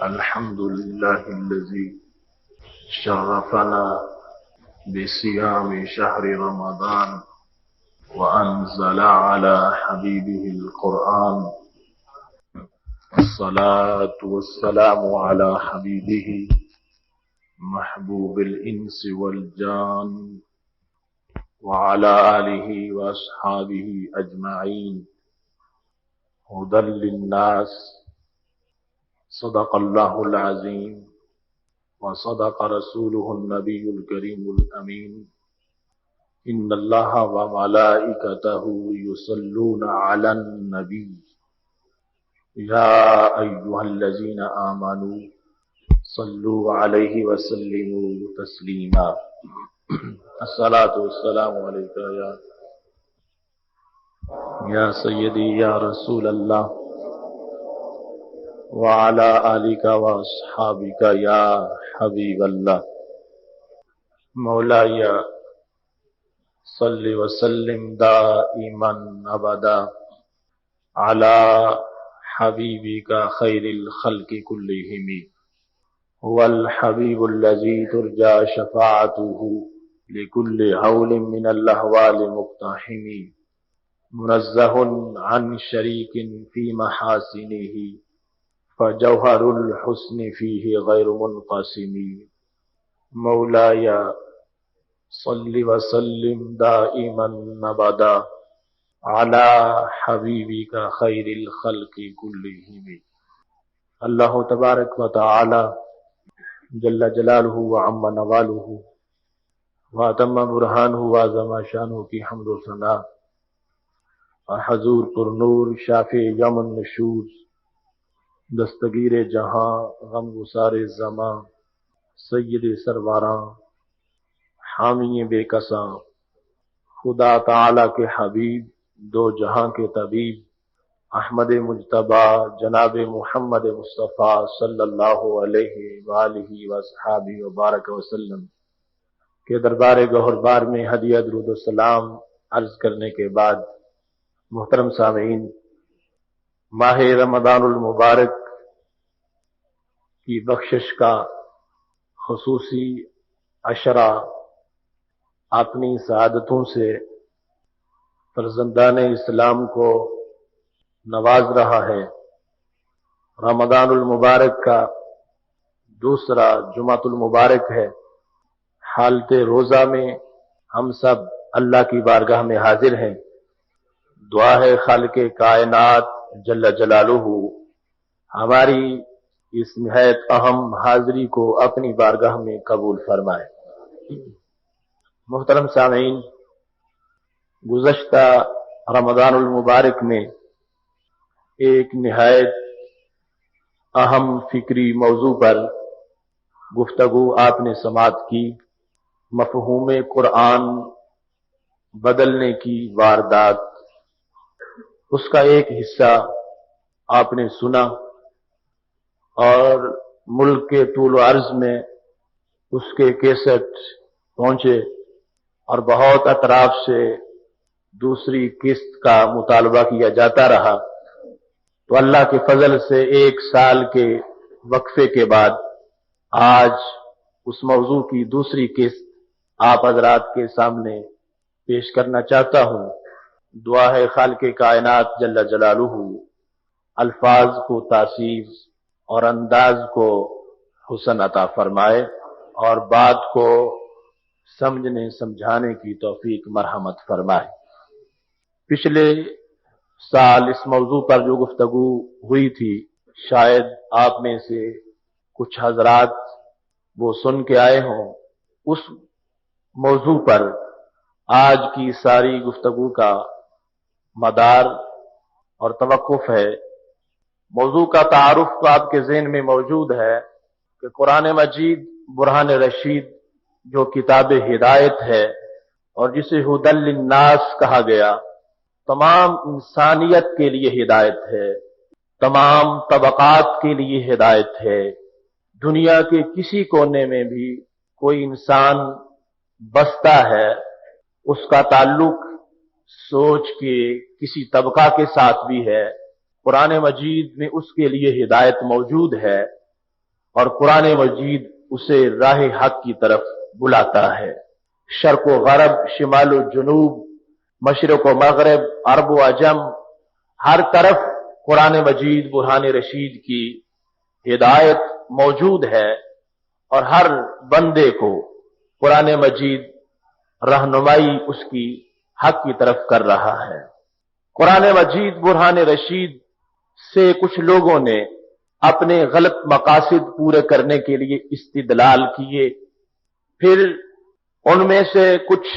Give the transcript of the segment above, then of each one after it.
الحمد لله الذي شرفنا بصيام شهر رمضان وأنزل على حبيبه القرآن. الصلاة والسلام على حبيبه محبوب الإنس والجان وعلى آله وأصحابه أجمعين هدى للناس. صدق الله العظيم وصدق رسوله النبي الكريم الأمين. إن الله وملائكته يصلون على النبي يا أيها الذين آمنوا صلوا عليه وسلموا تسليما. الصلاة والسلام عليك يا سيدي يا رسول الله وعلى آلك وأصحابك يا حبيب الله. مولاي صل وسلم دائما أبدا على حبيبك خير الخلق كلهم. هو الحبيب الذي ترجى شفاعته لكل هول من الأهوال مقتحم. منزه عن شريك في محاسنه فجوهر الحسن فيه غير منقسم. مولاي صل وسلم دائما أبدا على حبيبك خير الخلق كلهم. اللہ تبارک و تعالی جل جلالہ وعم نوالہ واتم برہانہ وعظم شانہ کی حمد و ثنا اور حضور پر نور شافع یوم النشور دستگیر جہاں غم گسار زماں سید سرواراں حامی بے کساں خدا تعالی کے حبیب دو جہاں کے طبیب احمد مجتبی جناب محمد مصطفیٰ صلی اللہ علیہ وآلہ وصحابہ وبارک وسلم کے دربار گہربار میں ہدیہ درود و سلام عرض کرنے کے بعد محترم سامعین، ماہ رمضان المبارک کی بخشش کا خصوصی عشرہ اپنی سعادتوں سے فرزندان اسلام کو نواز رہا ہے۔ رمضان المبارک کا دوسرا جمعۃ المبارک ہے۔ حالت روزہ میں ہم سب اللہ کی بارگاہ میں حاضر ہیں۔ دعا ہے خالق کائنات جل جلالہ ہماری اس نہایت اہم حاضری کو اپنی بارگاہ میں قبول فرمائے۔ محترم سامعین، گزشتہ رمضان المبارک میں ایک نہایت اہم فکری موضوع پر گفتگو آپ نے سماعت کی، مفہوم قرآن بدلنے کی واردات۔ اس کا ایک حصہ آپ نے سنا اور ملک کے طول و عرض میں اس کے کیسٹ پہنچے اور بہت اطراف سے دوسری قسط کا مطالبہ کیا جاتا رہا، تو اللہ کے فضل سے ایک سال کے وقفے کے بعد آج اس موضوع کی دوسری قسط آپ حضرات کے سامنے پیش کرنا چاہتا ہوں۔ دعا ہے خالق کائنات جل جلالہ الفاظ کو تاثیر اور انداز کو حسن عطا فرمائے اور بات کو سمجھنے سمجھانے کی توفیق مرحمت فرمائے۔ پچھلے سال اس موضوع پر جو گفتگو ہوئی تھی، شاید آپ میں سے کچھ حضرات وہ سن کے آئے ہوں۔ اس موضوع پر آج کی ساری گفتگو کا مدار اور توقف ہے۔ موضوع کا تعارف تو آپ کے ذہن میں موجود ہے کہ قرآن مجید برہان رشید جو کتاب ہدایت ہے اور جسے ہدی للناس کہا گیا، تمام انسانیت کے لیے ہدایت ہے، تمام طبقات کے لیے ہدایت ہے۔ دنیا کے کسی کونے میں بھی کوئی انسان بستا ہے، اس کا تعلق سوچ کے کسی طبقہ کے ساتھ بھی ہے۔ قرآن مجید میں اس کے لیے ہدایت موجود ہے۔ اور قرآن مجید اسے راہ حق کی طرف بلاتا ہے۔ شرق و غرب، شمال و جنوب، مشرق و مغرب، عرب و عجم، ہر طرف قرآن مجید برہان رشید کی ہدایت موجود ہے، اور ہر بندے کو قرآن مجید رہنمائی اس کی حق کی طرف کر رہا ہے۔ قرآن مجید برہان رشید سے کچھ لوگوں نے اپنے غلط مقاصد پورے کرنے کے لیے استدلال کیے، پھر ان میں سے کچھ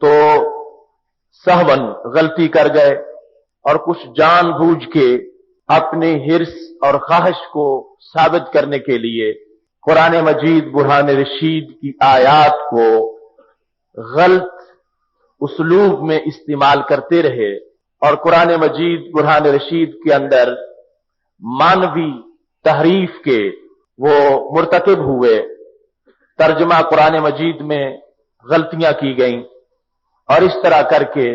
تو سہون غلطی کر گئے، اور کچھ جان بوجھ کے اپنے حرص اور خواہش کو ثابت کرنے کے لیے قرآن مجید برہان رشید کی آیات کو غلط اسلوب میں استعمال کرتے رہے، اور قرآن مجید برہان رشید کے اندر مانوی تحریف کے وہ مرتکب ہوئے۔ ترجمہ قرآن مجید میں غلطیاں کی گئیں، اور اس طرح کر کے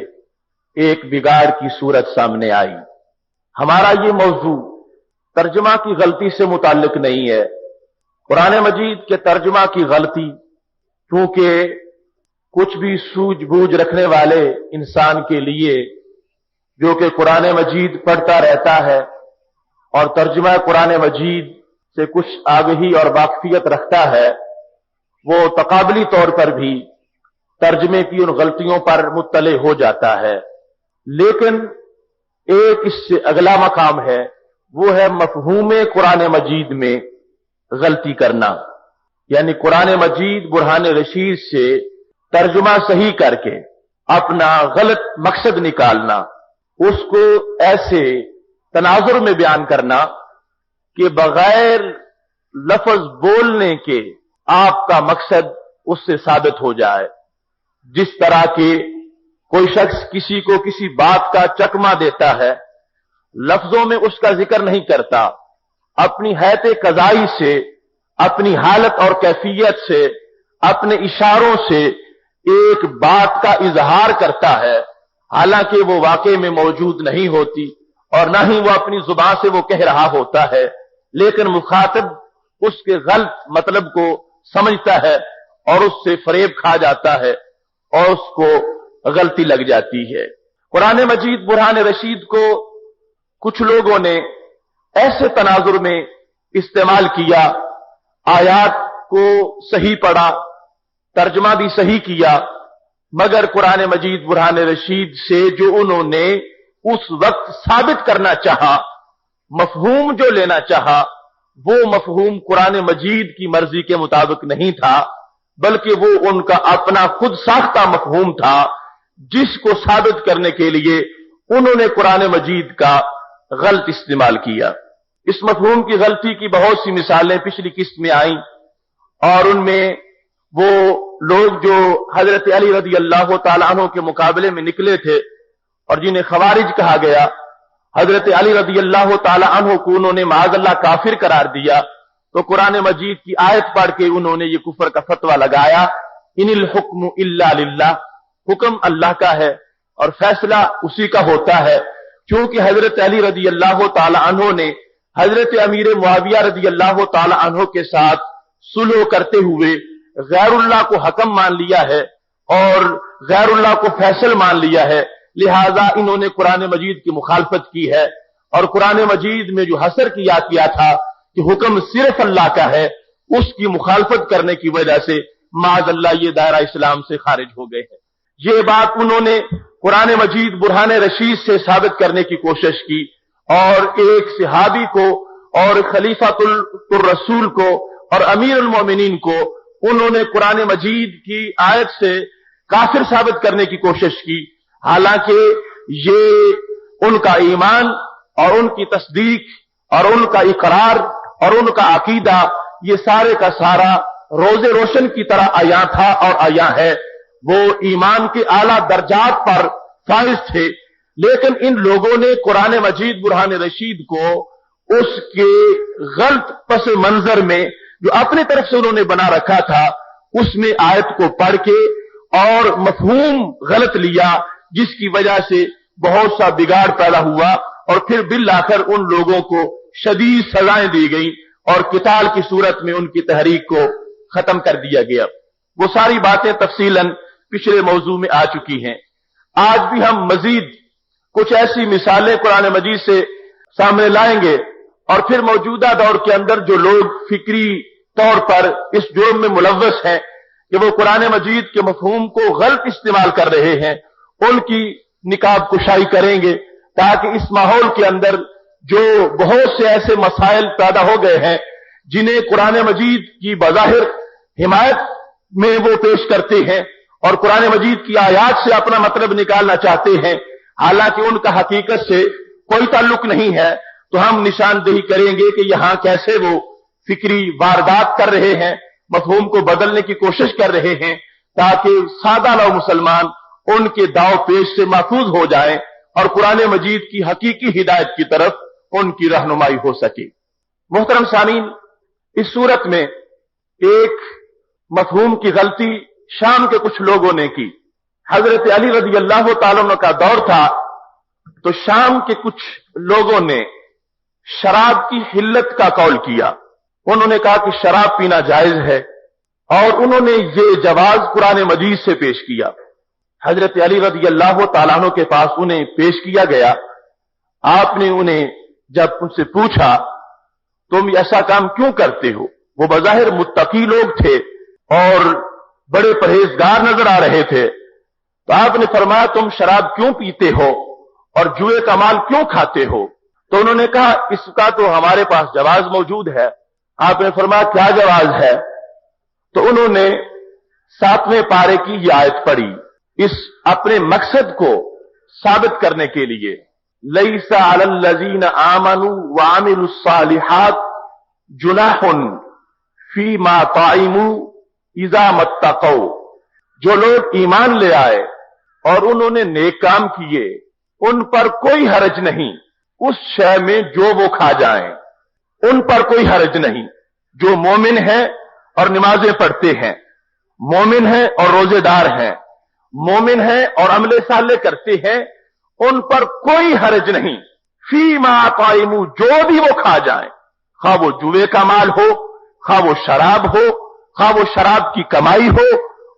ایک بگاڑ کی صورت سامنے آئی۔ ہمارا یہ موضوع ترجمہ کی غلطی سے متعلق نہیں ہے۔ قرآن مجید کے ترجمہ کی غلطی کیونکہ کچھ بھی سوجھ بوجھ رکھنے والے انسان کے لیے جو کہ قرآن مجید پڑھتا رہتا ہے اور ترجمہ قرآن مجید سے کچھ آگہی اور واقفیت رکھتا ہے، وہ تقابلی طور پر بھی ترجمے کی ان غلطیوں پر مطلع ہو جاتا ہے۔ لیکن ایک اس سے اگلا مقام ہے، وہ ہے مفہوم قرآن مجید میں غلطی کرنا، یعنی قرآن مجید برہان رشید سے ترجمہ صحیح کر کے اپنا غلط مقصد نکالنا، اس کو ایسے تناظر میں بیان کرنا کہ بغیر لفظ بولنے کے آپ کا مقصد اس سے ثابت ہو جائے۔ جس طرح کہ کوئی شخص کسی کو کسی بات کا چکمہ دیتا ہے، لفظوں میں اس کا ذکر نہیں کرتا، اپنی حیث قضائی سے، اپنی حالت اور کیفیت سے، اپنے اشاروں سے ایک بات کا اظہار کرتا ہے، حالانکہ وہ واقع میں موجود نہیں ہوتی اور نہ ہی وہ اپنی زبان سے وہ کہہ رہا ہوتا ہے، لیکن مخاطب اس کے غلط مطلب کو سمجھتا ہے اور اس سے فریب کھا جاتا ہے اور اس کو غلطی لگ جاتی ہے۔ قرآن مجید برہان رشید کو کچھ لوگوں نے ایسے تناظر میں استعمال کیا، آیات کو صحیح پڑھا، ترجمہ بھی صحیح کیا، مگر قرآن مجید برہان رشید سے جو انہوں نے اس وقت ثابت کرنا چاہا، مفہوم جو لینا چاہا، وہ مفہوم قرآن مجید کی مرضی کے مطابق نہیں تھا، بلکہ وہ ان کا اپنا خود ساختہ مفہوم تھا، جس کو ثابت کرنے کے لیے انہوں نے قرآن مجید کا غلط استعمال کیا۔ اس مفہوم کی غلطی کی بہت سی مثالیں پچھلی قسط میں آئیں، اور ان میں وہ لوگ جو حضرت علی رضی اللہ تعالیٰ عنہ کے مقابلے میں نکلے تھے اور جنہیں خوارج کہا گیا، حضرت علی رضی اللہ تعالیٰ عنہ کو انہوں نے معاذ اللہ کافر قرار دیا، تو قرآن مجید کی آیت پڑھ کے انہوں نے یہ کفر کا فتویٰ لگایا، ان الحکم الا للہ، حکم اللہ کا ہے اور فیصلہ اسی کا ہوتا ہے، کیونکہ حضرت علی رضی اللہ تعالیٰ عنہ نے حضرت امیر معاویہ رضی اللہ تعالیٰ عنہ کے ساتھ صلح کرتے ہوئے غیر اللہ کو حکم مان لیا ہے اور غیر اللہ کو فیصل مان لیا ہے، لہذا انہوں نے قرآن مجید کی مخالفت کی ہے، اور قرآن مجید میں جو حصر کیا تھا کہ حکم صرف اللہ کا ہے، اس کی مخالفت کرنے کی وجہ سے معاذ اللہ یہ دائرہ اسلام سے خارج ہو گئے ہیں۔ یہ بات انہوں نے قرآن مجید برہان رشید سے ثابت کرنے کی کوشش کی، اور ایک صحابی کو اور خلیفۃ الرسول کو اور امیر المومنین کو انہوں نے قرآن مجید کی آیت سے کافر ثابت کرنے کی کوشش کی، حالانکہ یہ ان کا ایمان اور ان کی تصدیق اور ان کا اقرار اور ان کا عقیدہ یہ سارے کا سارا روز روشن کی طرح عیاں تھا اور عیاں ہے، وہ ایمان کے اعلیٰ درجات پر فائز تھے، لیکن ان لوگوں نے قرآن مجید برہان رشید کو اس کے غلط پس منظر میں جو اپنی طرف سے انہوں نے بنا رکھا تھا، اس میں آیت کو پڑھ کے اور مفہوم غلط لیا، جس کی وجہ سے بہت سا بگاڑ پیدا ہوا، اور پھر بالآخر ان لوگوں کو شدید سزائیں دی گئیں اور قتال کی صورت میں ان کی تحریک کو ختم کر دیا گیا۔ وہ ساری باتیں تفصیلاً پچھلے موضوع میں آ چکی ہیں۔ آج بھی ہم مزید کچھ ایسی مثالیں قرآن مجید سے سامنے لائیں گے، اور پھر موجودہ دور کے اندر جو لوگ فکری طور پر اس جرم میں ملوث ہیں کہ وہ قرآن مجید کے مفہوم کو غلط استعمال کر رہے ہیں، ان کی نقاب کشائی کریں گے، تاکہ اس ماحول کے اندر جو بہت سے ایسے مسائل پیدا ہو گئے ہیں جنہیں قرآن مجید کی بظاہر حمایت میں وہ پیش کرتے ہیں اور قرآن مجید کی آیات سے اپنا مطلب نکالنا چاہتے ہیں، حالانکہ ان کا حقیقت سے کوئی تعلق نہیں ہے، تو ہم نشاندہی کریں گے کہ یہاں کیسے وہ فکری واردات کر رہے ہیں، مفہوم کو بدلنے کی کوشش کر رہے ہیں، تاکہ سادہ لو مسلمان ان کے داؤ پیش سے محفوظ ہو جائیں اور قرآن مجید کی حقیقی ہدایت کی طرف ان کی رہنمائی ہو سکے۔ محترم سامعین، اس صورت میں ایک مفہوم کی غلطی شام کے کچھ لوگوں نے کی۔ حضرت علی رضی اللہ تعالیٰ عنہ کا دور تھا، تو شام کے کچھ لوگوں نے شراب کی حلت کا قول کیا۔ انہوں نے کہا کہ شراب پینا جائز ہے، اور انہوں نے یہ جواز قرآن مجید سے پیش کیا۔ حضرت علی رضی اللہ تعالیٰ عنہ کے پاس انہیں پیش کیا گیا۔ آپ نے انہیں جب ان سے پوچھا تم ایسا کام کیوں کرتے ہو؟ وہ بظاہر متقی لوگ تھے اور بڑے پرہیزگار نظر آ رہے تھے، تو آپ نے فرمایا تم شراب کیوں پیتے ہو اور جوئے کا مال کیوں کھاتے ہو؟ تو انہوں نے کہا اس کا تو ہمارے پاس جواز موجود ہے۔ آپ نے فرمایا کیا جواز ہے؟ تو انہوں نے 7ویں پارے کی یہ آیت پڑھی، اس اپنے مقصد کو ثابت کرنے کے لیے، لَيْسَ عَلَى الَّذِينَ آمَنُوا وَعَمِلُوا الصَّالِحَاتِ جُنَاحٌ فِي مَا طَعِمُوا اِذَا مَا اتَّقَوْا۔ جو لوگ ایمان لے آئے اور انہوں نے نیک کام کیے، ان پر کوئی حرج نہیں اس شے میں جو وہ کھا جائیں، ان پر کوئی حرج نہیں۔ جو مومن ہیں اور نمازیں پڑھتے ہیں، مومن ہیں اور روزے دار ہیں، مومن ہیں اور عمل صالح کرتے ہیں، ان پر کوئی حرج نہیں فی ما طعموا، جو بھی وہ کھا جائیں، خواہ وہ جوئے کا مال ہو، خواہ وہ شراب ہو، خواہ وہ شراب کی کمائی ہو،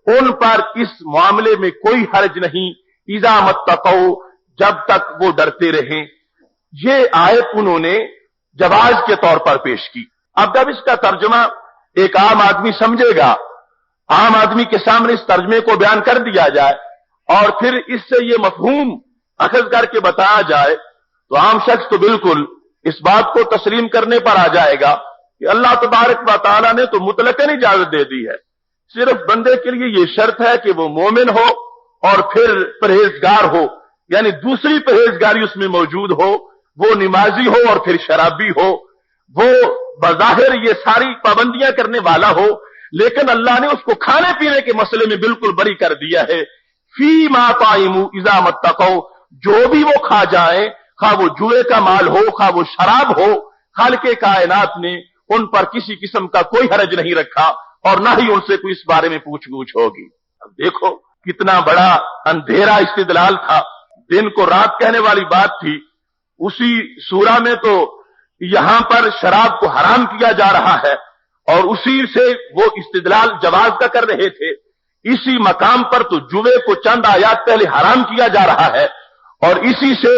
ان پر اس معاملے میں کوئی حرج نہیں، اذا متقوا، جب تک وہ ڈرتے رہیں۔ یہ آیت انہوں نے جواز کے طور پر پیش کی۔ اب جب اس کا ترجمہ ایک عام آدمی سمجھے گا، عام آدمی کے سامنے اس ترجمے کو بیان کر دیا جائے اور پھر اس سے یہ مفہوم اخذ کر کے بتایا جائے، تو عام شخص تو بالکل اس بات کو تسلیم کرنے پر آ جائے گا کہ اللہ تبارک و تعالیٰ نے تو مطلقاً اجازت دے دی ہے، صرف بندے کے لیے یہ شرط ہے کہ وہ مومن ہو اور پھر پرہیزگار ہو، یعنی دوسری پرہیزگاری اس میں موجود ہو، وہ نمازی ہو اور پھر شرابی ہو، وہ بظاہر یہ ساری پابندیاں کرنے والا ہو، لیکن اللہ نے اس کو کھانے پینے کے مسئلے میں بالکل بری کر دیا ہے۔ فی ما طعموا اذا ما اتقوا، جو بھی وہ کھا جائیں، خواہ وہ جوئے کا مال ہو، خواہ وہ شراب ہو، خالق کائنات نے ان پر کسی قسم کا کوئی حرج نہیں رکھا اور نہ ہی ان سے کوئی اس بارے میں پوچھ گچھ ہوگی۔ اب دیکھو کتنا بڑا اندھیرا استدلال تھا، دن کو رات کہنے والی بات تھی۔ اسی سورہ میں تو یہاں پر شراب کو حرام کیا جا رہا ہے اور اسی سے وہ استدلال جواز کا کر رہے تھے، اسی مقام پر تو جوئے کو چند آیات پہلے حرام کیا جا رہا ہے اور اسی سے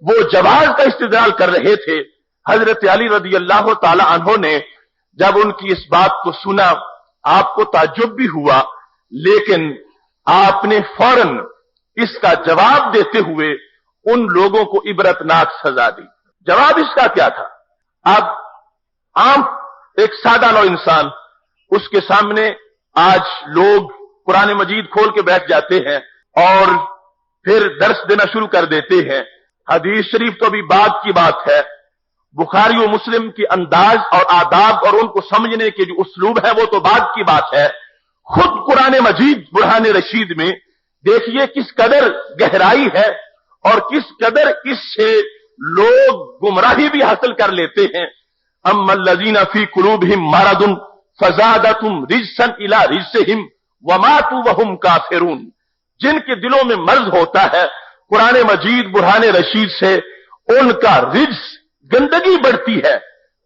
وہ جواز کا استدلال کر رہے تھے۔ حضرت علی رضی اللہ تعالی عنہ نے جب ان کی اس بات کو سنا، آپ کو تعجب بھی ہوا، لیکن آپ نے فوراً اس کا جواب دیتے ہوئے ان لوگوں کو عبرتناک سزا دی۔ جواب اس کا کیا تھا؟ اب عام ایک سادہ لو انسان، اس کے سامنے آج لوگ قرآن مجید کھول کے بیٹھ جاتے ہیں اور پھر درس دینا شروع کر دیتے ہیں۔ حدیث شریف تو بھی بعد کی بات ہے، بخاری و مسلم کی انداز اور آداب اور ان کو سمجھنے کے جو اسلوب ہے وہ تو بعد کی بات ہے۔ خود قرآن مجید برہان رشید میں دیکھیے کس قدر گہرائی ہے اور کس قدر اس سے لوگ گمراہی بھی حاصل کر لیتے ہیں۔ اما الذین فی قلوبہم مرض فزادتہم رجسا الی رجسہم وماتوا وہم کافرون، جن کے دلوں میں مرض ہوتا ہے، قرآن مجید برہان رشید سے ان کا رجس، گندگی بڑھتی ہے،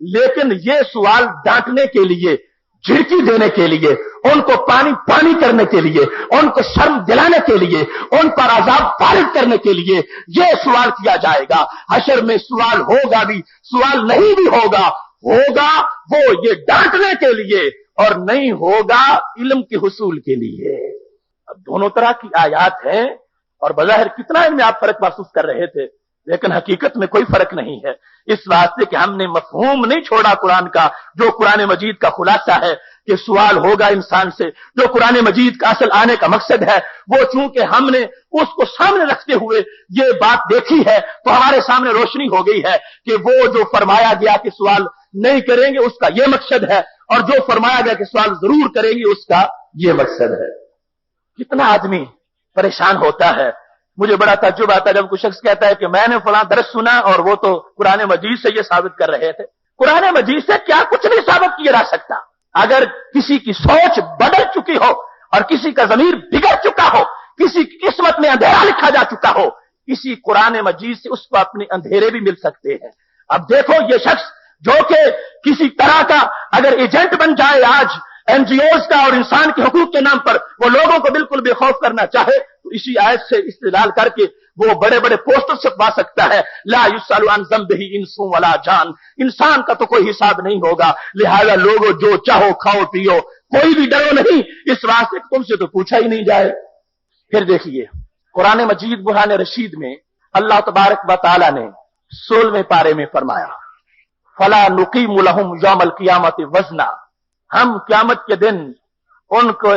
لیکن یہ سوال ڈانٹنے کے لیے، جھڑکی دینے کے لیے، ان کو پانی کرنے کے لیے، ان کو شرم دلانے کے لیے، ان پر عذاب وارد کرنے کے لیے یہ سوال کیا جائے گا۔ حشر میں سوال ہوگا بھی، سوال نہیں بھی ہوگا وہ یہ ڈانٹنے کے لیے، اور نہیں ہوگا علم کے حصول کے لیے۔ اب دونوں طرح کی آیات ہیں، اور بظاہر کتنا ان میں آپ فرق محسوس کر رہے تھے، لیکن حقیقت میں کوئی فرق نہیں ہے، اس واسطے کہ ہم نے مفہوم نہیں چھوڑا قرآن کا، جو قرآن مجید کا خلاصہ ہے کہ سوال ہوگا انسان سے، جو قرآن مجید کا اصل آنے کا مقصد ہے، وہ چونکہ ہم نے اس کو سامنے رکھتے ہوئے یہ بات دیکھی ہے تو ہمارے سامنے روشنی ہو گئی ہے کہ وہ جو فرمایا گیا کہ سوال نہیں کریں گے اس کا یہ مقصد ہے، اور جو فرمایا گیا کہ سوال ضرور کریں گے اس کا یہ مقصد ہے۔ کتنا آدمی پریشان ہوتا ہے، مجھے بڑا تعجب آتا ہے جب کوئی شخص کہتا ہے کہ میں نے فلاں درس سنا اور وہ تو قرآن مجید سے یہ ثابت کر رہے تھے۔ قرآن مجید سے کیا کچھ نہیں ثابت کیا جا سکتا؟ اگر کسی کی سوچ بدل چکی ہو اور کسی کا ضمیر بگڑ چکا ہو، کسی کی قسمت میں اندھیرا لکھا جا چکا ہو، اسی قرآن مجید سے اس کو اپنے اندھیرے بھی مل سکتے ہیں۔ اب دیکھو یہ شخص جو کہ کسی طرح کا اگر ایجنٹ بن جائے آج این جی اوز کا اور انسان کے حقوق کے نام پر وہ لوگوں کو بالکل بے خوف کرنا چاہے تو اسی آیت سے استدلال کر کے وہ بڑے بڑے پوسٹر چھپوا سکتا ہے، لا یسأل عن ذنبہ انس ولا جان، انسان کا تو کوئی حساب نہیں ہوگا، لہذا لوگوں جو چاہو کھاؤ پیو، کوئی بھی ڈرو نہیں، اس واسطے تم سے تو پوچھا ہی نہیں جائے۔ پھر دیکھیے قرآن مجید برہان رشید میں اللہ تبارک و تعالی نے 16ویں پارے میں فرمایا، فلا نقیم لہم یوم القیامت وزنا، ہم قیامت کے دن ان کو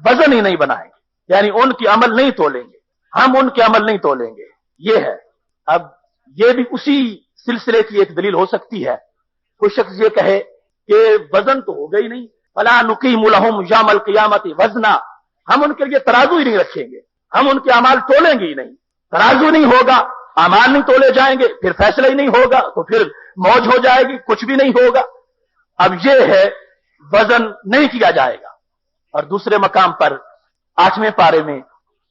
وزن ہی نہیں بنائیں گے، یعنی ان کی عمل نہیں تولیں گے، ہم ان کے عمل نہیں تولیں گے۔ یہ ہے، اب یہ بھی اسی سلسلے کی ایک دلیل ہو سکتی ہے۔ کوئی شخص یہ کہے کہ وزن تو ہوگا ہی نہیں، فلا نقیم لہم یوم القیامت وزنا، ہم ان کے لیے ترازو ہی نہیں رکھیں گے، ہم ان کے اعمال تولیں گے ہی نہیں، ترازو نہیں ہوگا، اعمال نہیں تولے جائیں گے، پھر فیصلہ ہی نہیں ہوگا تو پھر موج ہو جائے گی، کچھ بھی نہیں ہوگا۔ اب یہ ہے وزن نہیں کیا جائے گا۔ اور دوسرے مقام پر 8ویں پارے میں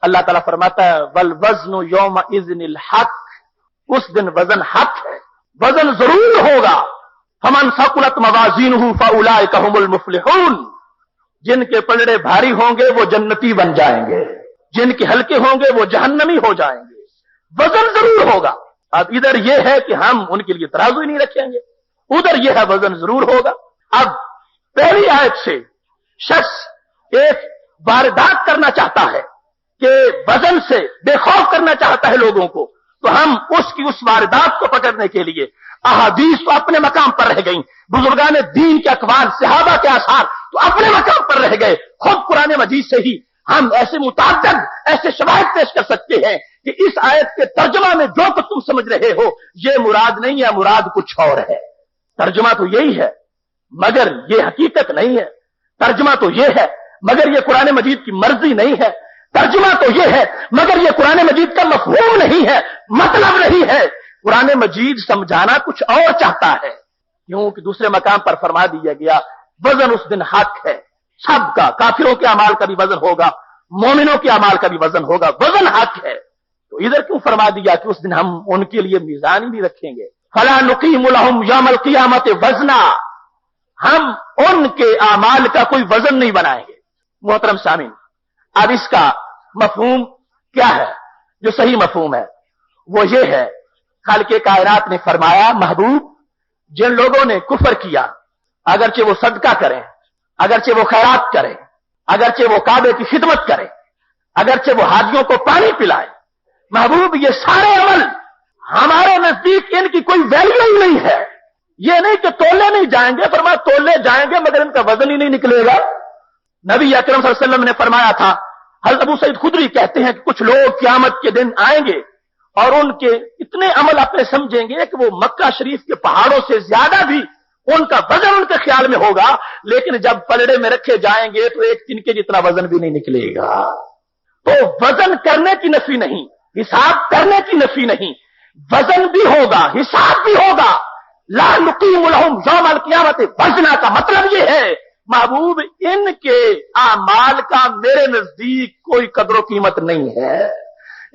اللہ تعالیٰ فرماتا ہے والوزن یومئذ الحق، اس دن وزن حق ہے، وزن ضرور ہوگا۔ فمن ثقلت موازینہ فاولئک هم المفلحون، جن کے پلڑے بھاری ہوں گے وہ جنتی بن جائیں گے، جن کے ہلکے ہوں گے وہ جہنمی ہو جائیں گے۔ وزن ضرور ہوگا۔ اب ادھر یہ ہے کہ ہم ان کے لیے ترازو ہی نہیں رکھیں گے، ادھر یہ ہے وزن ضرور ہوگا۔ اب پہلی آیت سے شخص ایک واردات کرنا چاہتا ہے کہ وزن سے بے خوف کرنا چاہتا ہے لوگوں کو، تو ہم اس کی اس واردات کو پکڑنے کے لیے احادیث تو اپنے مقام پر رہ گئیں، بزرگان دین کے اقوال، صحابہ کے آثار تو اپنے مقام پر رہ گئے، خود قرآن مجید سے ہی ہم ایسے متعدد ایسے شواہد پیش کر سکتے ہیں کہ اس آیت کے ترجمہ میں جو کچھ تم سمجھ رہے ہو یہ مراد نہیں ہے، مراد کچھ اور ہے۔ ترجمہ تو یہی ہے مگر یہ حقیقت نہیں ہے، ترجمہ تو یہ ہے مگر یہ قرآن مجید کی مرضی نہیں ہے، ترجمہ تو یہ ہے مگر یہ قرآن مجید کا مفہوم نہیں ہے، مطلب نہیں ہے۔ قرآن مجید سمجھانا کچھ اور چاہتا ہے، کیونکہ دوسرے مقام پر فرما دیا گیا وزن اس دن حق ہے، سب کا، کافروں کے اعمال کا بھی وزن ہوگا، مومنوں کے اعمال کا بھی وزن ہوگا، وزن حق ہے۔ تو ادھر کیوں فرما دیا کہ اس دن ہم ان کے لیے میزان ہی نہیں رکھیں گے؟ فلا نقیم لہم یوم القیامت وزنا، ہم ان کے اعمال کا کوئی وزن نہیں بنائیں گے۔ محترم سامعین، اب اس کا مفہوم کیا ہے؟ جو صحیح مفہوم ہے وہ یہ ہے، خالق کائنات نے فرمایا محبوب جن لوگوں نے کفر کیا اگرچہ وہ صدقہ کریں، اگرچہ وہ خیرات کریں، اگرچہ وہ کعبے کی خدمت کریں، اگرچہ وہ حاجیوں کو پانی پلائیں، محبوب یہ سارے عمل ہمارے نزدیک ان کی کوئی ویلیو ہی نہیں ہے، یہ نہیں کہ تولے نہیں جائیں گے، فرمایا تولے جائیں گے مگر ان کا وزن ہی نہیں نکلے گا۔ نبی اکرم صلی اللہ علیہ وسلم نے فرمایا تھا، حضرت ابو سعید خدری کہتے ہیں کہ کچھ لوگ قیامت کے دن آئیں گے اور ان کے اتنے عمل اپنے سمجھیں گے کہ وہ مکہ شریف کے پہاڑوں سے زیادہ بھی ان کا وزن ان کے خیال میں ہوگا، لیکن جب پلڑے میں رکھے جائیں گے تو ایک تنکے جتنا وزن بھی نہیں نکلے گا۔ تو وزن کرنے کی نفی نہیں، حساب کرنے کی نفی نہیں، وزن بھی ہوگا، حساب بھی ہوگا۔ لا نقیم لہم یوم القیامت وزنا کا مطلب یہ ہے محبوب ان کے اعمال کا میرے نزدیک کوئی قدر و قیمت نہیں ہے،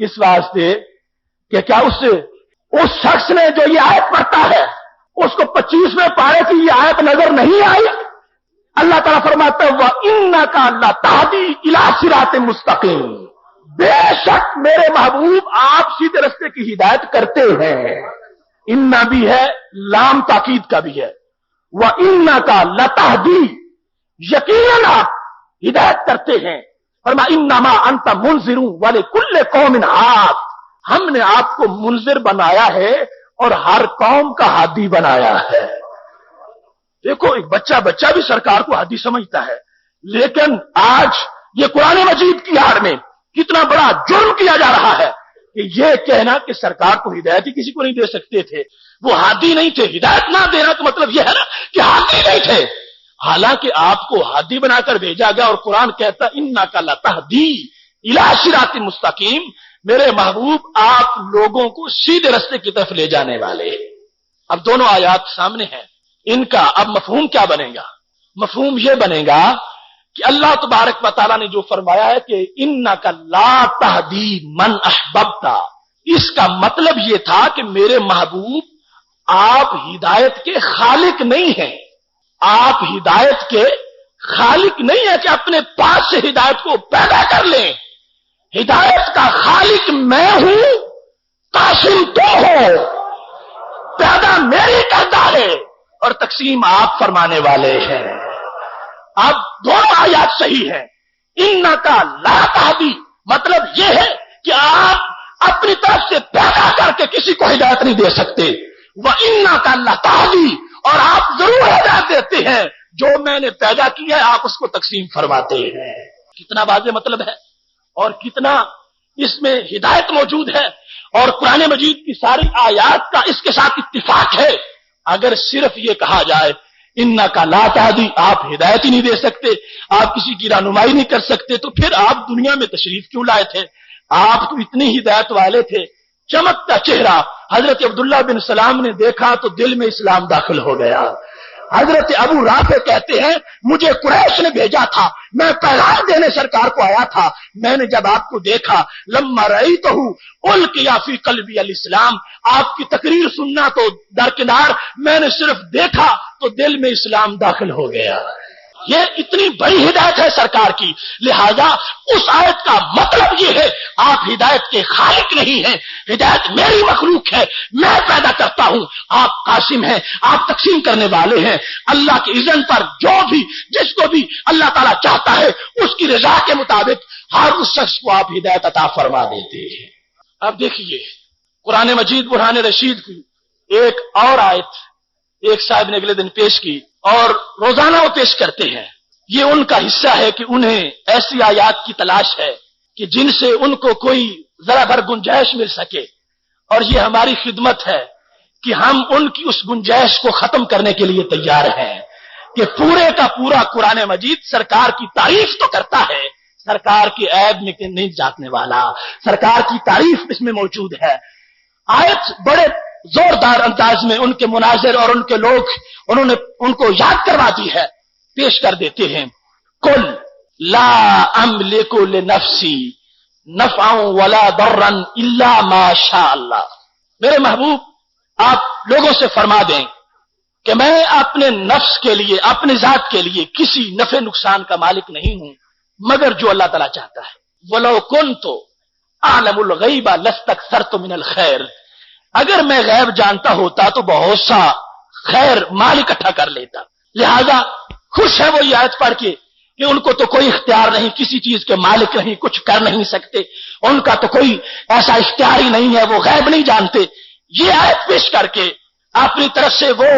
اس واسطے کہ کیا اس شخص نے جو یہ آیت پڑھتا ہے اس کو 25ویں پارے کی یہ آیت نظر نہیں آئی؟ اللہ تعالیٰ فرماتا ہے وَإِنَّكَ لَتَهْدِي إِلَىٰ صِرَاطٍ مُسْتَقِيمٍ، بے شک میرے محبوب آپ سیدھے رستے کی ہدایت کرتے ہیں۔ انّا بھی ہے، لام تاکید کا بھی ہے۔ وَإِنَّكَ لَتَهْدِي، یقیناً آپ ہدایت کرتے ہیں۔ فرمایا انما انت منذر ولکل قوم ہاد، ہم نے آپ کو منذر بنایا ہے اور ہر قوم کا ہادی بنایا ہے۔ دیکھو ایک بچہ بھی سرکار کو ہادی سمجھتا ہے، لیکن آج یہ قرآن مجید کی آڑ میں کتنا بڑا جرم کیا جا رہا ہے کہ یہ کہنا کہ سرکار کو ہدایت ہی کسی کو نہیں دے سکتے تھے، وہ ہادی نہیں تھے۔ ہدایت نہ دینا تو مطلب یہ ہے نا کہ ہادی نہیں تھے، حالانکہ آپ کو ہادی بنا کر بھیجا گیا، اور قرآن کہتا انک لتہدی الی صراط مستقیم، میرے محبوب آپ لوگوں کو سیدھے رستے کی طرف لے جانے والے۔ اب دونوں آیات سامنے ہیں، ان کا اب مفہوم کیا بنے گا؟ مفہوم یہ بنے گا کہ اللہ تبارک و تعالیٰ نے جو فرمایا ہے کہ انک لا تہدی من احببت، اس کا مطلب یہ تھا کہ میرے محبوب آپ ہدایت کے خالق نہیں ہیں، آپ ہدایت کے خالق نہیں ہے کہ اپنے پاس سے ہدایت کو پیدا کر لیں۔ ہدایت کا خالق میں ہوں، قاسم تو ہو، پیدا میری کرتا ہے اور تقسیم آپ فرمانے والے ہیں۔ اب دونوں آیات صحیح ہیں۔ انکا لا تہدی مطلب یہ ہے کہ آپ اپنی طرف سے پیدا کر کے کسی کو ہدایت نہیں دے سکتے، وَإِنَّكَ لَتَهْدِي، اور آپ ضرور ہدایت دیتے ہیں، جو میں نے پیدا کیا ہے آپ اس کو تقسیم فرماتے ہیں۔ کتنا واضح مطلب ہے اور کتنا اس میں ہدایت موجود ہے، اور قرآن مجید کی ساری آیات کا اس کے ساتھ اتفاق ہے۔ اگر صرف یہ کہا جائے انکا لا تہدی، آپ ہدایت ہی نہیں دے سکتے، آپ کسی کی رہنمائی نہیں کر سکتے، تو پھر آپ دنیا میں تشریف کیوں لائے تھے؟ آپ تو اتنی ہدایت والے تھے۔ چمکتا چہرہ حضرت عبداللہ بن سلام نے دیکھا تو دل میں اسلام داخل ہو گیا۔ حضرت ابو رافع کہتے ہیں مجھے قریش نے بھیجا تھا، میں پیغام دینے سرکار کو آیا تھا، میں نے جب آپ کو دیکھا لما رأیتہ القیا فی قلبی الاسلام، آپ کی تقریر سننا تو درکنار، میں نے صرف دیکھا تو دل میں اسلام داخل ہو گیا۔ یہ اتنی بڑی ہدایت ہے سرکار کی، لہذا اس آیت کا مطلب یہ ہے آپ ہدایت کے خالق نہیں ہیں، ہدایت میری مخلوق ہے، میں پیدا کرتا ہوں، آپ قاسم ہیں، آپ تقسیم کرنے والے ہیں۔ اللہ کے اذن پر جو بھی جس کو بھی اللہ تعالیٰ چاہتا ہے اس کی رضا کے مطابق ہر اس شخص کو آپ ہدایت عطا فرما دیتے ہیں۔ اب دیکھیے قرآن مجید برہان رشید کی ایک اور آیت ایک صاحب نے اگلے دن پیش کی، اور روزانہ وہ پیش کرتے ہیں۔ یہ ان کا حصہ ہے کہ انہیں ایسی آیات کی تلاش ہے کہ جن سے ان کو کوئی ذرا بھر گنجائش مل سکے، اور یہ ہماری خدمت ہے کہ ہم ان کی اس گنجائش کو ختم کرنے کے لیے تیار ہیں کہ پورے کا پورا قرآن مجید سرکار کی تعریف تو کرتا ہے، سرکار کے عیب میں نہیں جاننے والا، سرکار کی تعریف اس میں موجود ہے۔ آیت بڑے زوردار انداز میں ان کے مناظر اور ان کے لوگ انہوں نے ان کو یاد کروا دی ہے، پیش کر دیتے ہیں۔ قل لا املک لنفسی نفعا ولا ضرا الا ما شاء اللہ، میرے محبوب آپ لوگوں سے فرما دیں کہ میں اپنے نفس کے لیے، اپنی ذات کے لیے کسی نفع نقصان کا مالک نہیں ہوں مگر جو اللہ تعالیٰ چاہتا ہے۔ وَلَوْ كُنْتُ أَعْلَمُ الْغَيْبَ لَاسْتَكْثَرْتُ مِنَ الْخَيْرِ، اگر میں غیب جانتا ہوتا تو بہت سا خیر مال اکٹھا کر لیتا۔ لہذا خوش ہے وہ یہ آیت پڑھ کے کہ ان کو تو کوئی اختیار نہیں، کسی چیز کے مالک نہیں، کچھ کر نہیں سکتے، ان کا تو کوئی ایسا اختیار ہی نہیں ہے، وہ غیب نہیں جانتے۔ یہ آیت پیش کر کے اپنی طرف سے وہ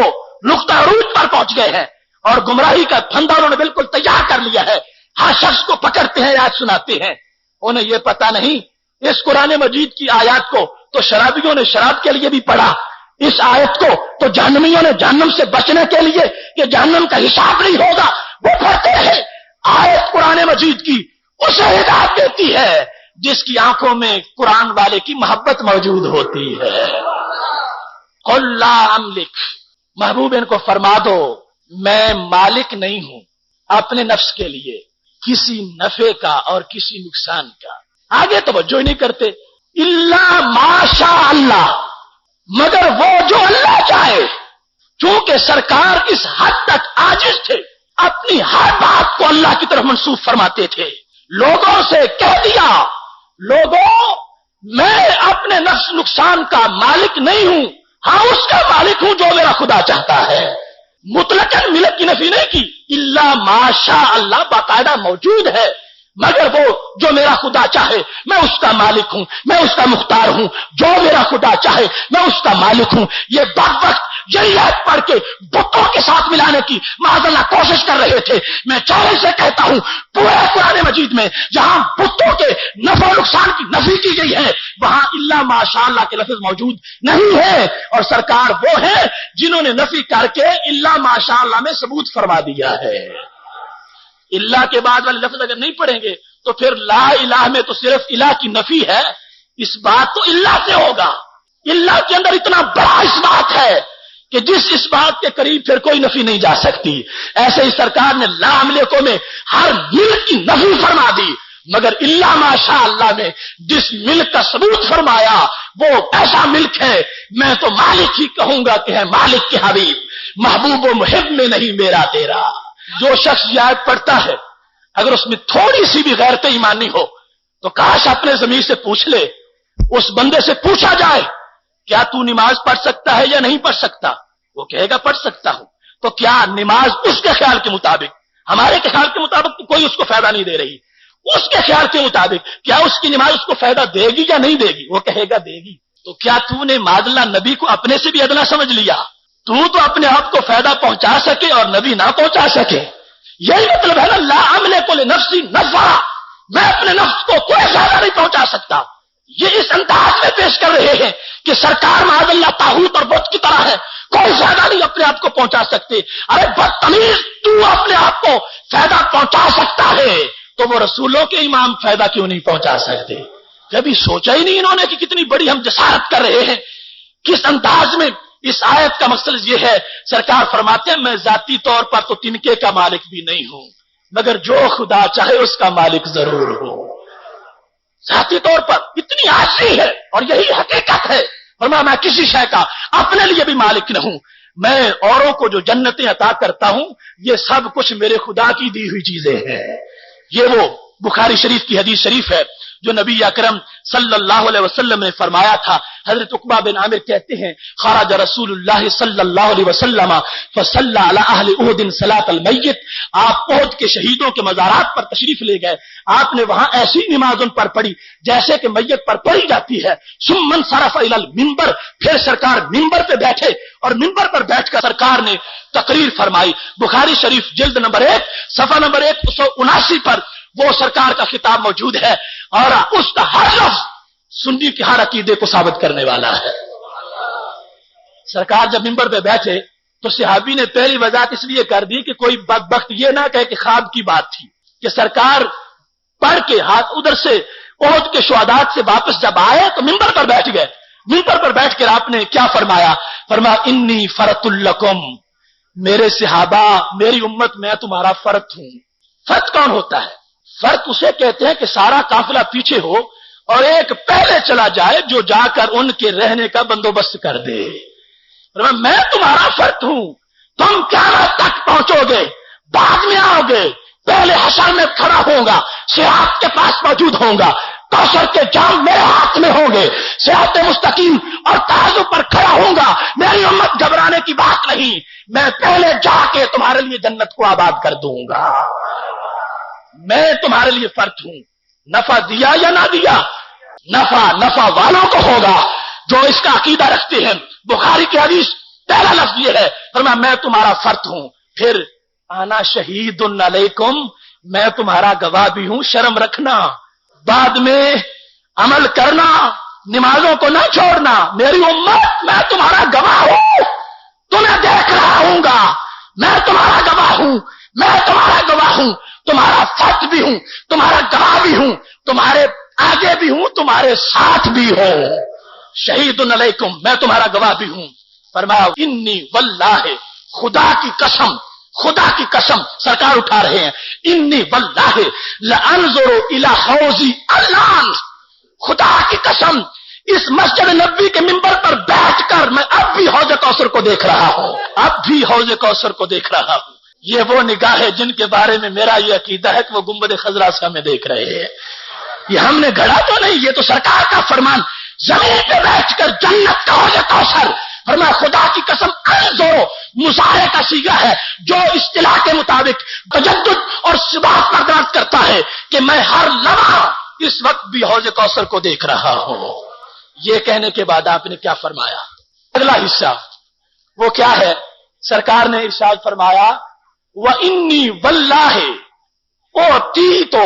نقطہ عروج پر پہنچ گئے ہیں، اور گمراہی کا پھندا انہوں نے بالکل تیار کر لیا ہے۔ ہر شخص کو پکڑتے ہیں، آیت سناتے ہیں، انہیں یہ پتا نہیں اس قرآن مجید کی آیات کو تو شرابیوں نے شراب کے لیے بھی پڑھا، اس آیت کو تو جہنمیوں نے جہنم سے بچنے کے لیے کہ جہنم کا حساب نہیں ہوگا وہ پڑھتے ہیں۔ آیت قرآن مجید کی اسے ہدایت دیتی ہے جس کی آنکھوں میں قرآن والے کی محبت موجود ہوتی ہے۔ قل لا املک، محبوب ان کو فرما دو میں مالک نہیں ہوں اپنے نفس کے لیے کسی نفع کا اور کسی نقصان کا۔ آگے توجہ ہی نہیں کرتے، الا ماشاء اللہ، مگر وہ جو اللہ چاہے۔ چونکہ سرکار اس حد تک عاجز تھے، اپنی ہر بات کو اللہ کی طرف منسوب فرماتے تھے۔ لوگوں سے کہہ دیا، لوگوں میں اپنے نفس نقصان کا مالک نہیں ہوں، ہاں اس کا مالک ہوں جو میرا خدا چاہتا ہے۔ مطلقاً ملک کی نفی نہیں کی، الا ماشاء اللہ باقاعدہ موجود ہے، مگر وہ جو میرا خدا چاہے میں اس کا مالک ہوں، میں اس کا مختار ہوں، جو میرا خدا چاہے میں اس کا مالک ہوں۔ یہ بدبخت یہی آیت پڑھ کے بتوں کے ساتھ ملانے کی معاذ اللہ کوشش کر رہے تھے۔ میں چاہے سے کہتا ہوں پورے قرآن مجید میں جہاں بتوں کے نفع و نقصان کی نفی کی گئی ہے وہاں الا ماشاء اللہ کے لفظ موجود نہیں ہے، اور سرکار وہ ہے جنہوں نے نفی کر کے الا ماشاء اللہ میں ثبوت فرما دیا ہے۔ اللہ کے بعد والے لفظ اگر نہیں پڑھیں گے تو پھر لا الہ میں تو صرف الہ کی نفی ہے، اس بات تو اللہ سے ہوگا۔ اللہ کے اندر اتنا بڑا اس بات ہے کہ جس اس بات کے قریب پھر کوئی نفی نہیں جا سکتی۔ ایسے ہی سرکار نے لا ملکوں میں ہر ملک کی نفی فرما دی، مگر اللہ ماشاء اللہ میں جس ملک کا ثبوت فرمایا وہ ایسا ملک ہے، میں تو مالک ہی کہوں گا کہ ہے مالک کے حبیب، محبوب و محب میں نہیں میرا تیرا۔ جو شخص یہ آیت پڑھتا ہے اگر اس میں تھوڑی سی بھی غیرت ایمانی ہو تو کاش اپنے ضمیر سے پوچھ لے، اس بندے سے پوچھا جائے کیا تو نماز پڑھ سکتا ہے یا نہیں پڑھ سکتا؟ وہ کہے گا پڑھ سکتا ہوں۔ تو کیا نماز اس کے خیال کے مطابق، ہمارے کے خیال کے مطابق تو کوئی اس کو فائدہ نہیں دے رہی، اس کے خیال کے مطابق کیا اس کی نماز اس کو فائدہ دے گی یا نہیں دے گی؟ وہ کہے گا دے گی۔ تو کیا تو نے معاذ اللہ نبی کو اپنے سے بھی ادنا سمجھ لیا؟ تو اپنے آپ کو فائدہ پہنچا سکے اور نبی نہ پہنچا سکے، یہی مطلب ہے نا لا املک لنفسی نفعا، میں اپنے نفس کو کوئی فائدہ نہیں پہنچا سکتا۔ یہ اس انداز میں پیش کر رہے ہیں کہ سرکار معاذ اللہ طاغوت اور بت کی طرح ہے، کوئی فائدہ نہیں اپنے آپ کو پہنچا سکتے۔ ارے بدتمیز، تو اپنے آپ کو فائدہ پہنچا سکتا ہے تو وہ رسولوں کے امام فائدہ کیوں نہیں پہنچا سکتے؟ کبھی سوچا ہی نہیں انہوں نے کہ کتنی بڑی ہم جسارت کر رہے ہیں، کس انداز میں۔ اس آیت کا مقصد یہ ہے، سرکار فرماتے ہیں میں ذاتی طور پر تو تنکے کا مالک بھی نہیں ہوں، مگر جو خدا چاہے اس کا مالک ضرور ہو۔ ذاتی طور پر اتنی عاجزی ہے اور یہی حقیقت ہے، فرمایا میں کسی شے کا اپنے لیے بھی مالک نہ ہوں، میں اوروں کو جو جنتیں عطا کرتا ہوں یہ سب کچھ میرے خدا کی دی ہوئی چیزیں ہیں۔ یہ وہ بخاری شریف کی حدیث شریف ہے جو نبی اکرم صلی اللہ علیہ وسلم نے فرمایا تھا۔ حضرت عقبہ بن عامر کہتے ہیں خرج رسول اللہ صلی اللہ علیہ وسلم فصلی علی اہل احد صلاۃ المیت، آپ احد کے شہیدوں کے مزارات پر تشریف لے گئے، آپ نے وہاں ایسی نماز ان پر پڑھی جیسے کہ میت پر پڑھی جاتی ہے۔ ثم انصرف الی المنبر، پھر سرکار منبر پہ بیٹھے اور منبر پر بیٹھ کر سرکار نے تقریر فرمائی۔ بخاری شریف جلد نمبر 1 صفحہ نمبر 179 پر وہ سرکار کا خطاب موجود ہے، اور اس کا ہر لفظ سنی کے ہر عقیدے کو ثابت کرنے والا ہے۔ سرکار جب منبر پہ بیٹھے تو صحابی نے پہلی وضاحت اس لیے کر دی کہ کوئی بدبخت یہ نہ کہے کہ خواب کی بات تھی، کہ سرکار پڑھ کے ہاتھ ادھر سے احد کے شہداء سے واپس جب آئے تو منبر پر بیٹھ گئے۔ منبر پر بیٹھ کر آپ نے کیا فرمایا؟ فرمایا انی فرط لکم، میرے صحابہ، میری امت، میں تمہارا فرط ہوں۔ فرط کون ہوتا ہے؟ فرق اسے کہتے ہیں کہ سارا قافلہ پیچھے ہو اور ایک پہلے چلا جائے جو جا کر ان کے رہنے کا بندوبست کر دے۔ میں تمہارا فرد ہوں، تم قیامت تک پہنچو گے، بعد میں آؤ گے، پہلے حشر میں کھڑا ہوں گا، صراط کے پاس موجود ہوں گا، کوثر کے جام میرے ہاتھ میں ہوں گے، صراط مستقیم اور ترازو پر کھڑا ہوں گا۔ میری امت گھبرانے کی بات نہیں، میں پہلے جا کے تمہارے لیے جنت کو آباد کر دوں گا، میں تمہارے لیے فرد ہوں۔ نفع دیا یا نہ دیا، نفع والوں کو ہوگا جو اس کا عقیدہ رکھتے ہیں۔ بخاری کی حدیث پہلا لفظ یہ ہے، فرمایا میں تمہارا فرد ہوں، پھر انا شہید علیکم، میں تمہارا گواہ بھی ہوں، شرم رکھنا، بعد میں عمل کرنا، نمازوں کو نہ چھوڑنا، میری امت میں تمہارا گواہ ہوں، تمہیں دیکھ رہا ہوں گا، میں تمہارا گواہ ہوں، میں تمہارا گواہ ہوں، تمہارا فرد بھی ہوں، تمہارا گواہ بھی ہوں، تمہارے آگے بھی ہوں، تمہارے ساتھ بھی ہوں، شہید علیکم، میں تمہارا گواہ بھی ہوں۔ فرمایا انی واللہ، خدا کی قسم، خدا کی قسم، سرکار اٹھا رہے ہیں، انی واللہ لانظر الی حوضی الان، خدا کی قسم اس مسجد نبوی کے منبر پر بیٹھ کر میں اب بھی حوض کوثر کو دیکھ رہا ہوں، اب بھی حوض کوثر کو دیکھ رہا ہوں۔ یہ وہ نگاہ ہے جن کے بارے میں میرا یہ عقیدہ ہے کہ وہ گنبد خضرا سے ہمیں دیکھ رہے ہیں۔ یہ ہم نے گھڑا تو نہیں، یہ تو سرکار کا فرمان، زمین پہ بیٹھ کر جنت کا حوض کوثر۔ فرمایا خدا کی قسم انظرو مظاہرے کا صیغہ ہے جو اصطلاح کے مطابق تجدد اور ثبات پر دعوت کرتا ہے کہ میں ہر لمحہ اس وقت بھی حوض کوثر کو دیکھ رہا ہوں۔ یہ کہنے کے بعد آپ نے کیا فرمایا؟ اگلا حصہ وہ کیا ہے؟ سرکار نے ارشاد فرمایا وَإِنِّي وَاللَّهِ أُوتِيتُ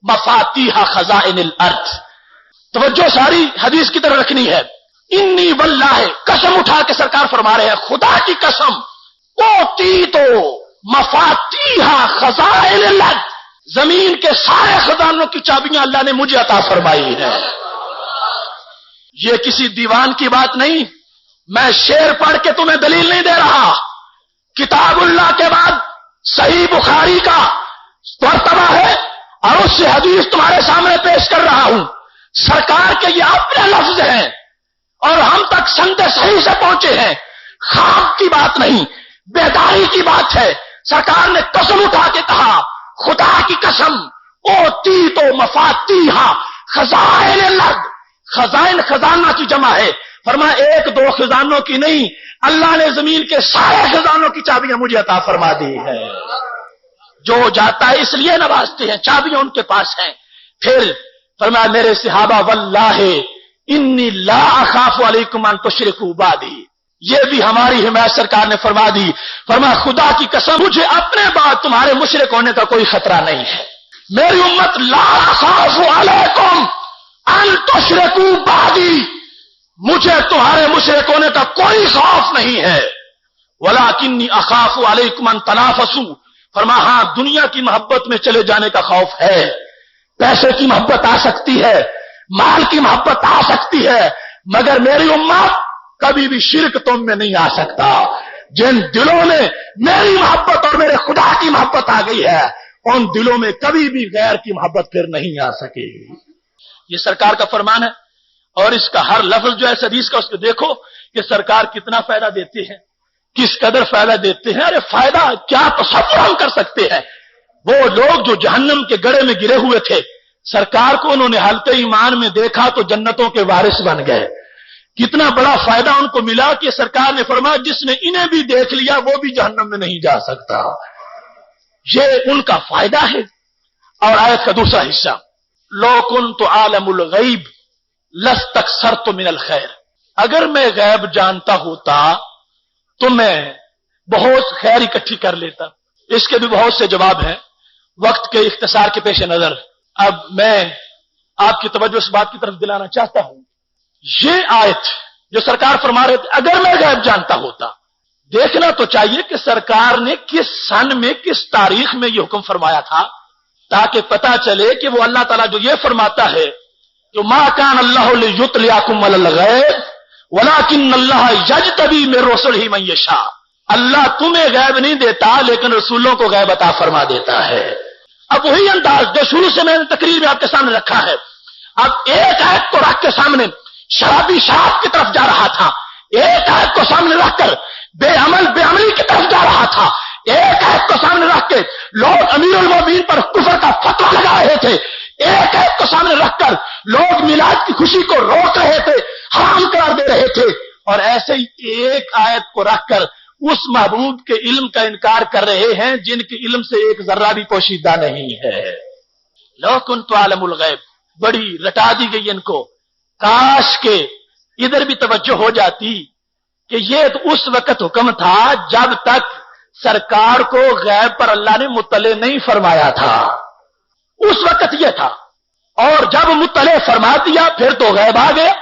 مَفَاتِيحَ خَزَائِنِ الْأَرْضِ۔ توجہ ساری حدیث کی طرف رکھنی ہے۔ انی واللہ، قسم اٹھا کے سرکار فرما رہے ہیں خدا کی قسم، اوتیتُ مفاتیح خزائن الارض، زمین کے سارے خزانوں کی چابیاں اللہ نے مجھے عطا فرمائی ہے۔ یہ کسی دیوان کی بات نہیں، میں شعر پڑھ کے تمہیں دلیل نہیں دے رہا، کتاب اللہ کے بعد صحیح بخاری کا مرتبہ ہے اور اس سے حدیث تمہارے سامنے پیش کر رہا ہوں۔ سرکار کے یہ اپنے لفظ ہیں اور ہم تک سند صحیح سے پہنچے ہیں، خواب کی بات نہیں، بیداری کی بات ہے۔ سرکار نے قسم اٹھا کے کہا خدا کی قسم، اوتیتُ مفاتیح خزائن الارض، خزائن خزانہ کی جمع ہے، فرمایا ایک دو خزانوں کی نہیں، اللہ نے زمین کے سارے خزانوں کی چابیاں مجھے عطا فرما دی ہے۔ جو جاتا ہے اس لیے نوازتے ہیں، چابیاں ان کے پاس ہیں۔ پھر فرمایا میرے صحابہ واللہ انی لا اخاف علیکم ان تشرکوا بعدی، یہ بھی ہماری حمایت سرکار نے فرما دی۔ فرمایا خدا کی قسم مجھے اپنے بعد تمہارے مشرک ہونے کا کوئی خطرہ نہیں ہے۔ میری امت لا اخاف علیکم ان تشرکوا بعدی، مجھے تمہارے مشرک ہونے کا کوئی خوف نہیں ہے۔ ولکنی اخاف علیکم ان تنافسوا، فرمایا ہاں دنیا کی محبت میں چلے جانے کا خوف ہے، پیسے کی محبت آ سکتی ہے، مال کی محبت آ سکتی ہے، مگر میری امت کبھی بھی شرک تم میں نہیں آ سکتا۔ جن دلوں میں میری محبت اور میرے خدا کی محبت آ گئی ہے ان دلوں میں کبھی بھی غیر کی محبت پھر نہیں آ سکے گی۔ یہ سرکار کا فرمان ہے اور اس کا ہر لفظ جو ہے حدیث کا، اس کو دیکھو کہ سرکار کتنا فائدہ دیتے ہیں، کس قدر فائدہ دیتے ہیں۔ ارے فائدہ کیا تصور ہم کر سکتے ہیں؟ وہ لوگ جو جہنم کے گڑھے میں گرے ہوئے تھے، سرکار کو انہوں نے حالت ایمان میں دیکھا تو جنتوں کے وارث بن گئے۔ کتنا بڑا فائدہ ان کو ملا کہ سرکار نے فرمایا جس نے انہیں بھی دیکھ لیا وہ بھی جہنم میں نہیں جا سکتا۔ یہ ان کا فائدہ ہے۔ اور آیت کا دوسرا حصہ لو کنت عالم الغیب لاستکثرت من الخیر، اگر میں غیب جانتا ہوتا تو میں بہت خیر اکٹھی کر لیتا۔ اس کے بھی بہت سے جواب ہیں، وقت کے اختصار کے پیش نظر اب میں آپ کی توجہ اس بات کی طرف دلانا چاہتا ہوں، یہ آیت جو سرکار فرما رہے تھے اگر میں غیب جانتا ہوتا، دیکھنا تو چاہیے کہ سرکار نے کس سن میں کس تاریخ میں یہ حکم فرمایا تھا، تاکہ پتا چلے کہ وہ اللہ تعالیٰ جو یہ فرماتا ہے کہ ما کان اللہ لیطلعکم علی الغیب ولکن اللہ یجتبی من رسلہ من یشاء، اللہ تمہیں غیب نہیں دیتا لیکن رسولوں کو غیب عطا فرما دیتا ہے۔ اب وہی انداز جو شروع سے میں نے تقریر میں آپ کے سامنے رکھا ہے، اب ایک آیت کو رکھ کے سامنے شرابی شراب کی طرف جا رہا تھا، ایک آیت کو سامنے رکھ کر بے عمل بے عملی کی طرف جا رہا تھا، ایک آیت کو سامنے رکھ کے لوگ امیر المومنین پر کفر کا فتویٰ لگا رہے تھے، ایک آیت کو سامنے رکھ کر لوگ میلاد کی خوشی کو روک رہے تھے، حرام قرار دے رہے تھے، اور ایسے ہی ایک آیت کو رکھ کر اس محبوب کے علم کا انکار کر رہے ہیں جن کے علم سے ایک ذرہ بھی پوشیدہ نہیں ہے۔ لو کنت عالم الغیب، بڑی رٹا دی گئی ان کو، کاش کے ادھر بھی توجہ ہو جاتی کہ یہ تو اس وقت حکم تھا جب تک سرکار کو غیب پر اللہ نے مطلع نہیں فرمایا تھا، اس وقت یہ تھا، اور جب مطلع فرما دیا پھر تو غیب آ گیا۔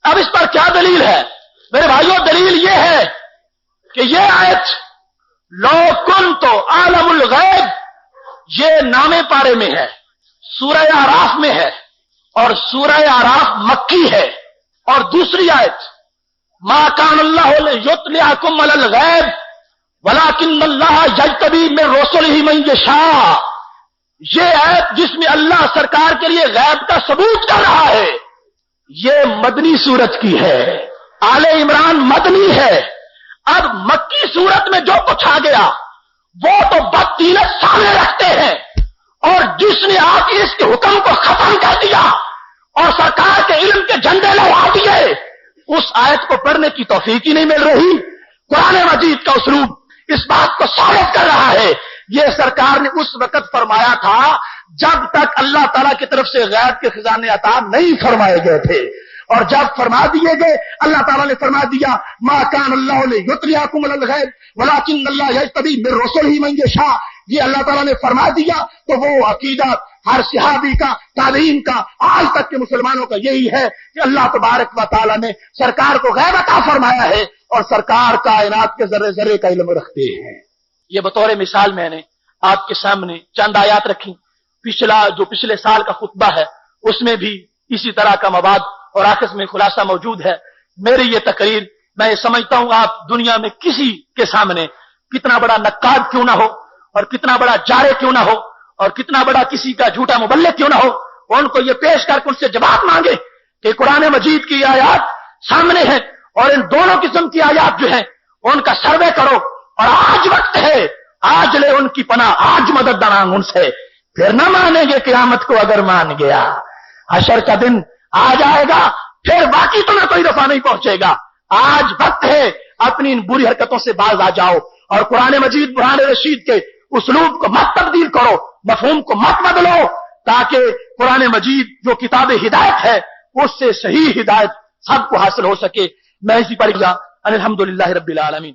اب اس پر کیا دلیل ہے میرے بھائیوں؟ دلیل یہ ہے کہ یہ آیت لو کنت عالم الغیب یہ نامے پارے میں ہے، سورہ اعراف میں ہے، اور سورہ اعراف مکی ہے، اور دوسری آیت ما کان اللہ لیطلعکم علی الغیب ولکن اللہ یجتبی من رسلہ من یشاء، یہ آیت جس میں اللہ سرکار کے لیے غیب کا ثبوت کر رہا ہے یہ مدنی صورت کی ہے، آل عمران مدنی ہے۔ اب مکی صورت میں جو کچھ آ گیا وہ تو بدتینت سامنے رکھتے ہیں، اور جس نے آ کے اس کے حکم کو ختم کر دیا اور سرکار کے علم کے جھنڈے لہرا دیے، اس آیت کو پڑھنے کی توفیق ہی نہیں مل رہی۔ قرآن مجید کا اسلوب اس بات کو ثابت کر رہا ہے۔ یہ سرکار نے اس وقت فرمایا تھا جب تک اللہ تعالیٰ کی طرف سے غیب کے خزانے عطا نہیں فرمائے گئے تھے، اور جب فرما دیے گئے اللہ تعالیٰ نے فرما دیا ما کان اللہ لیطلعکم علی الغیب ولکن اللہ یجتبی من رسلہ من یشاء۔ یہ اللہ تعالیٰ نے فرما دیا تو وہ عقیدہ ہر صحابی کا، تابعین کا، آج تک کے مسلمانوں کا یہی ہے کہ اللہ تبارک و تعالیٰ نے سرکار کو غیب عطا فرمایا ہے، اور سرکار کائنات کے ذرے ذرے کا علم رکھتے ہیں۔ یہ بطور مثال میں نے آپ کے سامنے چند آیات رکھی۔ پچھلے سال کا خطبہ ہے اس میں بھی اسی طرح کا مواد اور آخر میں خلاصہ موجود ہے۔ میری یہ تقریر، میں یہ سمجھتا ہوں آپ دنیا میں کسی کے سامنے کتنا بڑا نقاد کیوں نہ ہو، اور کتنا بڑا جارے کیوں نہ ہو، اور کتنا بڑا کسی کا جھوٹا مبلغ کیوں نہ ہو، ان کو یہ پیش کر کے ان سے جواب مانگے کہ قرآن مجید کی آیات سامنے ہیں، اور ان دونوں قسم کی آیات جو ہیں ان کا سروے کرو، اور آج وقت ہے، آج لے ان کی پناہ، آج مدد مانگ ان سے، پھر نہ مانیں گے قیامت کو اگر مان گیا۔ حشر کا دن آ جائے گا، پھر باقی تمہیں کوئی دفعہ نہیں پہنچے گا۔ آج وقت ہے اپنی ان بری حرکتوں سے باز آ جاؤ، اور قرآن مجید برہان رشید کے اسلوب کو مت تبدیل کرو، مفہوم کو مت بدلو، تاکہ قرآن مجید جو کتاب ہدایت ہے اس سے صحیح ہدایت سب کو حاصل ہو سکے۔ میں اسی پر الحمدللہ رب العالمین۔